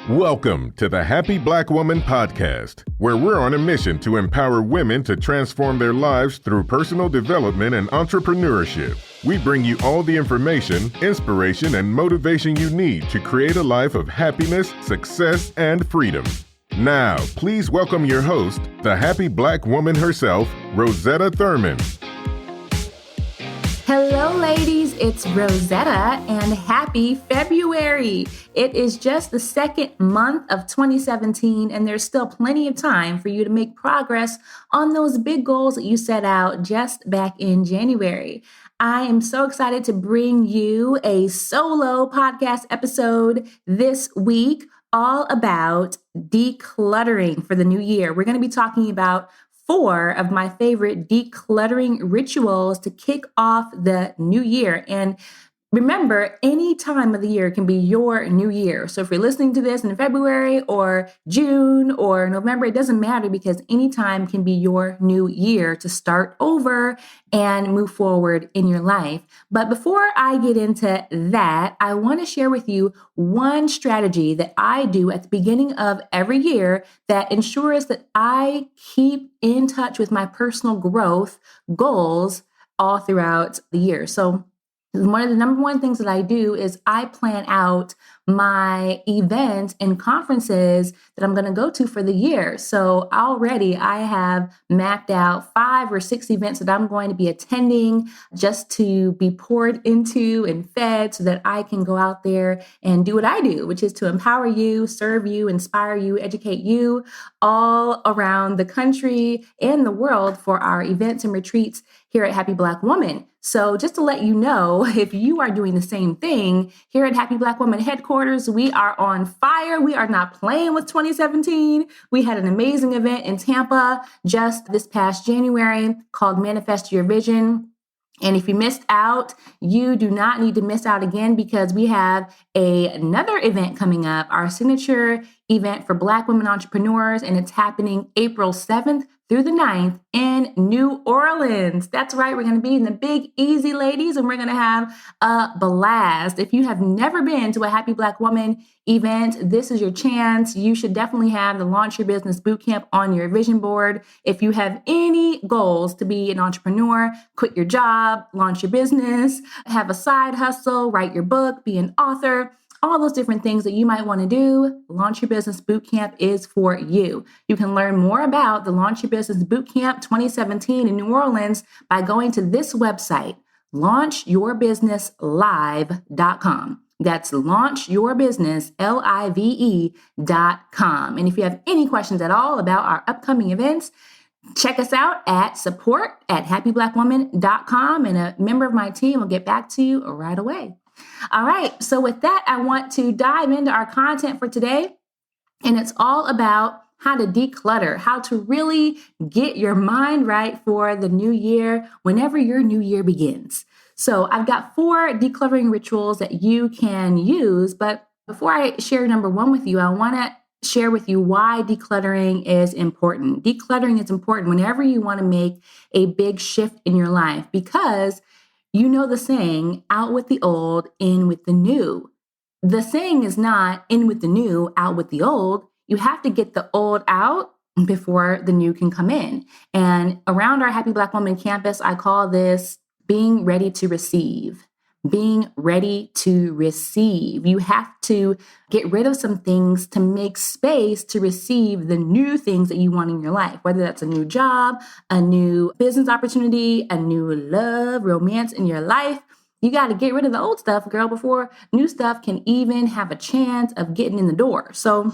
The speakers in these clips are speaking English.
Welcome to the Happy Black Woman Podcast, where we're on a mission to empower women to transform their lives through personal development and entrepreneurship. We bring you all the information, inspiration, and motivation you need to create a life of happiness, success, and freedom. Now, please welcome your host, the happy Black woman herself, Rosetta Thurman. Hello, ladies. It's Rosetta, and happy February. It is just the second month of 2017, and there's still plenty of time for you to make progress on those big goals that you set out just back in January. I am so excited to bring you a solo podcast episode this week all about decluttering for the new year. We're going to be talking about 4 of my favorite decluttering rituals to kick off the new year. And remember, any time of the year can be your new year. So if you're listening to this in February or June or November, it doesn't matter because any time can be your new year to start over and move forward in your life. But before I get into that, I want to share with you one strategy that I do at the beginning of every year that ensures that I keep in touch with my personal growth goals all throughout the year. So one of the number one things that I do is I plan out my events and conferences that I'm going to go to for the year. So already I have mapped out 5 or 6 events that I'm going to be attending just to be poured into and fed so that I can go out there and do what I do, which is to empower you, serve you, inspire you, educate you all around the country and the world for our events and retreats here at Happy Black Woman. So just to let you know, if you are doing the same thing here at Happy Black Woman headquarters, we are on fire. We are not playing with 2017. We had an amazing event in Tampa just this past January called Manifest Your Vision. And if you missed out, you do not need to miss out again because we have another event coming up, our signature event for Black women entrepreneurs, and it's happening April 7th through the 9th in New Orleans. That's right. We're going to be in the Big Easy, ladies, and we're going to have a blast. If you have never been to a Happy Black Woman event, this is your chance. You should definitely have the Launch Your Business Bootcamp on your vision board. If you have any goals to be an entrepreneur, quit your job, launch your business, have a side hustle, write your book, be an author, all those different things that you might want to do, Launch Your Business Bootcamp is for you. You can learn more about the Launch Your Business Bootcamp 2017 in New Orleans by going to this website, launchyourbusinesslive.com. That's launchyourbusinesslive.com. And if you have any questions at all about our upcoming events, check us out at support@happyblackwoman.com, and a member of my team will get back to you right away. All right. So with that, I want to dive into our content for today. And it's all about how to declutter, how to really get your mind right for the new year whenever your new year begins. So I've got 4 decluttering rituals that you can use. But before I share number 1 with you, I want to share with you why decluttering is important. Decluttering is important whenever you want to make a big shift in your life because you know the saying, out with the old, in with the new. The saying is not in with the new, out with the old. You have to get the old out before the new can come in. And around our Happy Black Woman campus, I call this being ready to receive. Being ready to receive. You have to get rid of some things to make space to receive the new things that you want in your life, whether that's a new job, a new business opportunity, a new love, romance in your life. You got to get rid of the old stuff, girl, before new stuff can even have a chance of getting in the door. So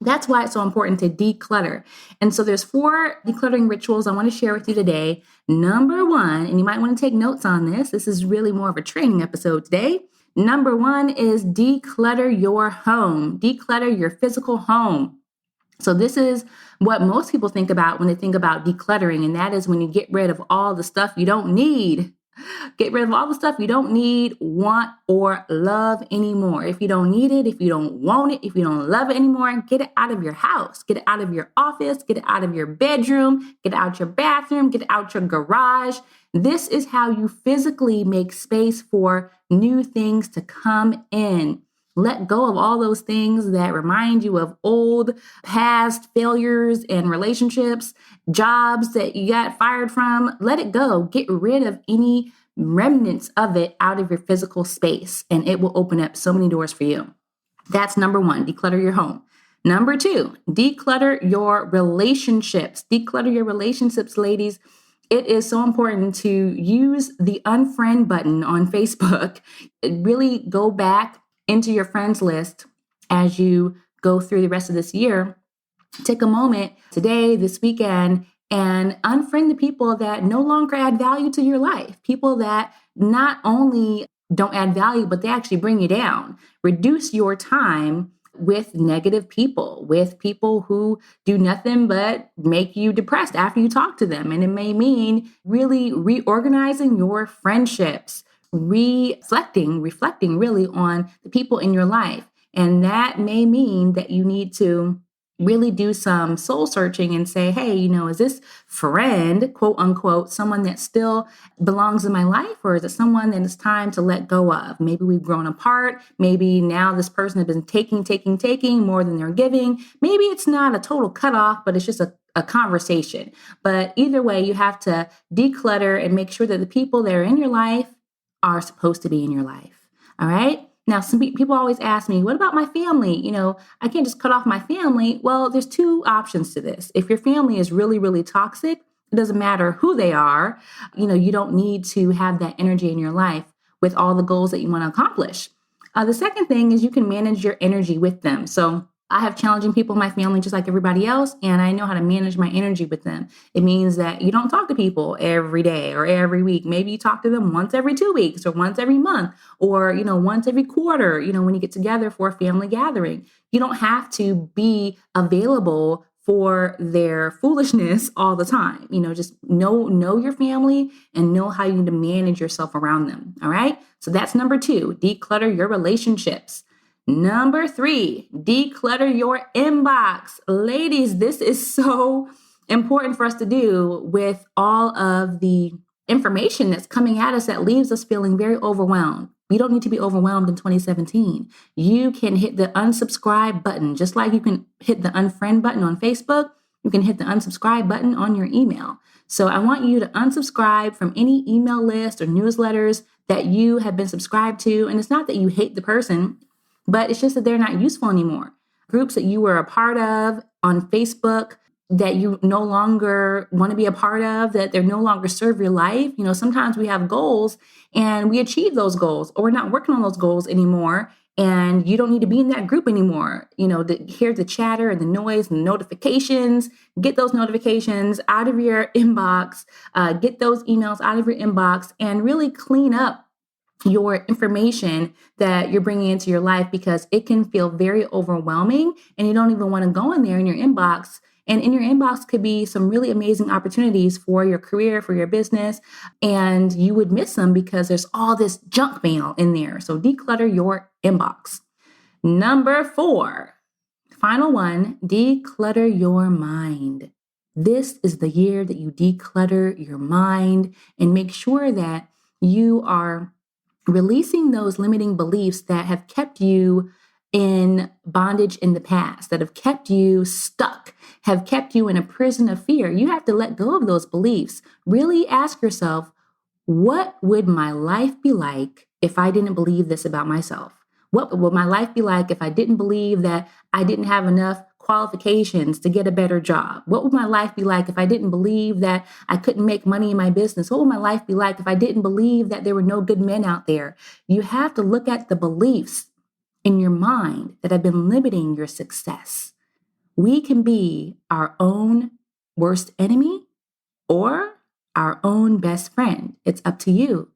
that's why it's so important to declutter. And so there's 4 decluttering rituals I want to share with you today. Number 1, and you might want to take notes on this. This is really more of a training episode today. Number 1 is declutter your home. Declutter your physical home. So this is what most people think about when they think about decluttering. And that is when you get rid of all the stuff you don't need. Get rid of all the stuff you don't need, want, or love anymore. If you don't need it, if you don't want it, if you don't love it anymore, get it out of your house. Get it out of your office. Get it out of your bedroom. Get it out your bathroom. Get it out your garage. This is how you physically make space for new things to come in. Let go of all those things that remind you of old past failures and relationships, jobs that you got fired from. Let it go. Get rid of any remnants of it out of your physical space, and it will open up so many doors for you. That's number one, declutter your home. Number two, declutter your relationships. Declutter your relationships, ladies. It is so important to use the unfriend button on Facebook. Really go back into your friends list as you go through the rest of this year. Take a moment today, this weekend, and unfriend the people that no longer add value to your life. People that not only don't add value, but they actually bring you down. Reduce your time with negative people, with people who do nothing but make you depressed after you talk to them. And it may mean really reorganizing your friendships, reflecting really on the people in your life. And that may mean that you need to really do some soul searching and say, hey, is this friend, quote unquote, someone that still belongs in my life, or is it someone that it's time to let go of? Maybe we've grown apart. Maybe now this person has been taking more than they're giving. Maybe it's not a total cutoff, but it's just a conversation. But either way, you have to declutter and make sure that the people that are in your life are supposed to be in your life. All right. Now, some people always ask me, what about my family? I can't just cut off my family. Well, there's two options to this. If your family is really, really toxic, it doesn't matter who they are. You don't need to have that energy in your life with all the goals that you want to accomplish. The second thing is you can manage your energy with them. So I have challenging people in my family just like everybody else, and I know how to manage my energy with them. It means that you don't talk to people every day or every week. Maybe you talk to them once every 2 weeks or once every month or, once every quarter, when you get together for a family gathering. You don't have to be available for their foolishness all the time. Just know your family and know how you need to manage yourself around them. All right. So that's number two, declutter your relationships. Number three, declutter your inbox. Ladies, this is so important for us to do with all of the information that's coming at us that leaves us feeling very overwhelmed. You don't need to be overwhelmed in 2017. You can hit the unsubscribe button, just like you can hit the unfriend button on Facebook. You can hit the unsubscribe button on your email. So I want you to unsubscribe from any email list or newsletters that you have been subscribed to. And it's not that you hate the person, but it's just that they're not useful anymore. Groups that you were a part of on Facebook that you no longer want to be a part of, that they're no longer serve your life. Sometimes we have goals and we achieve those goals, or we're not working on those goals anymore. And you don't need to be in that group anymore. To hear the chatter and the noise and the notifications, get those notifications out of your inbox, get those emails out of your inbox, and really clean up your information that you're bringing into your life, because it can feel very overwhelming and you don't even want to go in there in your inbox. And in your inbox could be some really amazing opportunities for your career, for your business, and you would miss them because there's all this junk mail in there. So declutter your inbox. Number four, final one, declutter your mind. This is the year that you declutter your mind and make sure that you are releasing those limiting beliefs that have kept you in bondage in the past, that have kept you stuck, have kept you in a prison of fear. You have to let go of those beliefs. Really ask yourself, what would my life be like if I didn't believe this about myself? What would my life be like if I didn't believe that I didn't have enough qualifications to get a better job? What would my life be like if I didn't believe that I couldn't make money in my business? What would my life be like if I didn't believe that there were no good men out there? You have to look at the beliefs in your mind that have been limiting your success. We can be our own worst enemy or our own best friend. It's up to you.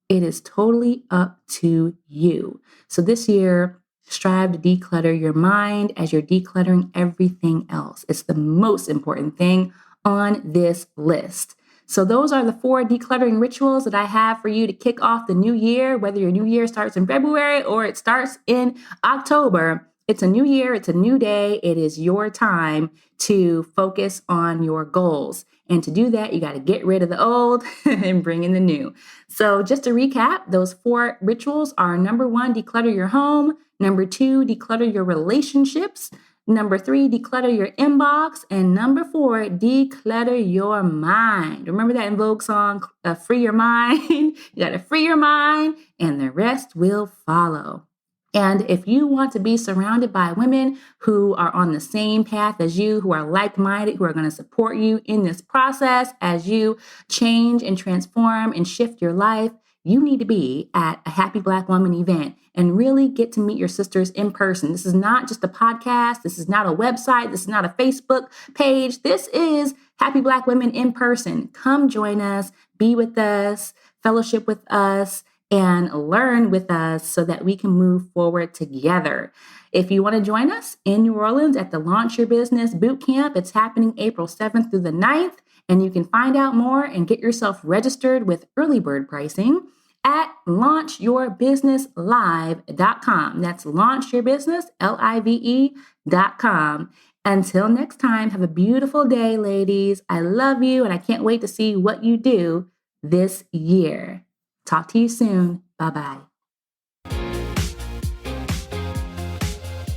It is totally up to you. So this year, strive to declutter your mind as you're decluttering everything else. It's the most important thing on this list. So those are the 4 decluttering rituals that I have for you to kick off the new year, whether your new year starts in February or it starts in October. It's a new year. It's a new day. It is your time to focus on your goals. And to do that, you got to get rid of the old and bring in the new. So just to recap, those 4 rituals are: number 1, declutter your home; number 2, declutter your relationships; number 3, declutter your inbox; and number 4, declutter your mind. Remember that In Vogue song, Free Your Mind? You got to free your mind and the rest will follow. And if you want to be surrounded by women who are on the same path as you, who are like-minded, who are going to support you in this process as you change and transform and shift your life, you need to be at a Happy Black Woman event and really get to meet your sisters in person. This is not just a podcast. This is not a website. This is not a Facebook page. This is Happy Black Women in person. Come join us, be with us, fellowship with us, and learn with us so that we can move forward together. If you want to join us in New Orleans at the Launch Your Business Bootcamp, it's happening April 7th through the 9th, and you can find out more and get yourself registered with early bird pricing at launchyourbusinesslive.com. That's launchyourbusinesslive.com. Until next time, have a beautiful day, ladies. I love you, and I can't wait to see what you do this year. Talk to you soon. Bye-bye.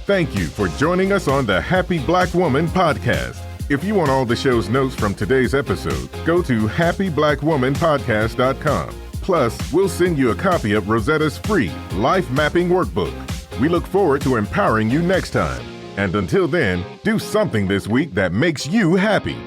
Thank you for joining us on the Happy Black Woman podcast. If you want all the show's notes from today's episode, go to happyblackwomanpodcast.com. Plus, we'll send you a copy of Rosetta's free life mapping workbook. We look forward to empowering you next time. And until then, do something this week that makes you happy.